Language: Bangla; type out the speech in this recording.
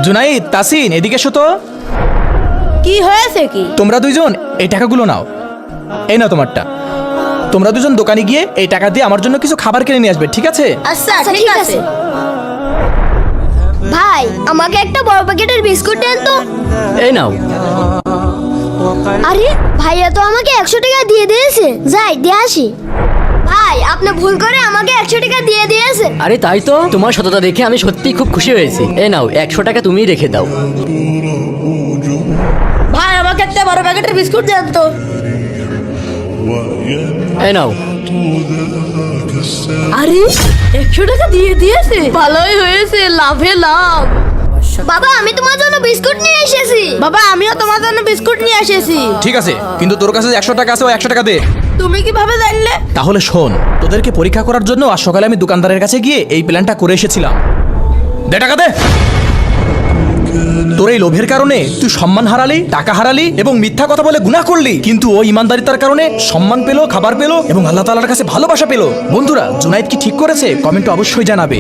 জুনাইদ, তাসিন, এদিকে এসো তো। কি হয়েছে কি? তোমরা দুইজন এই টাকাগুলো নাও। এই নাও তোমারটা। তোমরা দুজন দোকানে গিয়ে এই টাকা দিয়ে আমার জন্য কিছু খাবার কিনে নিয়ে আসবে, ঠিক আছে? আচ্ছা ঠিক আছে। ভাই আমাকে একটা বড় প্যাকেটের বিস্কুট দেন তো। এই নাও। আরে ভাইয়া তো আমাকে 100 টাকা দিয়ে দিয়েছে, যাই দিয়ে আসি। ভাই আপনি ভুল করে আমাকে 100 টাকা দিয়ে দিয়েছে। আরে তাই তো, তোমার সততা দেখে আমি সত্যিই খুব খুশি হয়েছি। এই নাও 100 টাকা তুমিই রেখে দাও। ভাই আমাকে একটা বড় প্যাকেটের বিস্কুট দেন তো। এই নাও। আরে 100 টাকা দিয়ে দিয়েছে, ভালোই হয়েছে, লাভে লাভ। বাবা আমি তোমার জন্য বিস্কুট নিয়ে এসেছি। বাবা আমিও তোমার জন্য বিস্কুট নিয়ে এসেছি। ঠিক আছে, কিন্তু তোর কাছে যে 100 টাকা আছে, ও 100 টাকা দে। তুমি কিভাবে জানলে? তাহলে শোন, তোদেরকে পরীক্ষা করার জন্য আজ সকালে আমি দোকানদারের কাছে গিয়ে এই প্ল্যানটা করে এসেছিলাম। দে টাকা দে। তোর এই লোভের কারণে তুই সম্মান হারালি, টাকা হারালি এবং মিথ্যা কথা বলে গুনাহ করলি, কিন্তু ও ইমানদারিতার কারণে সম্মান পেলো, খাবার পেলো এবং আল্লাহ তাআলার কাছে ভালোবাসা পেলো। বন্ধুরা, জুনাইদ কি ঠিক করেছে? কমেন্টে অবশ্যই জানাবে।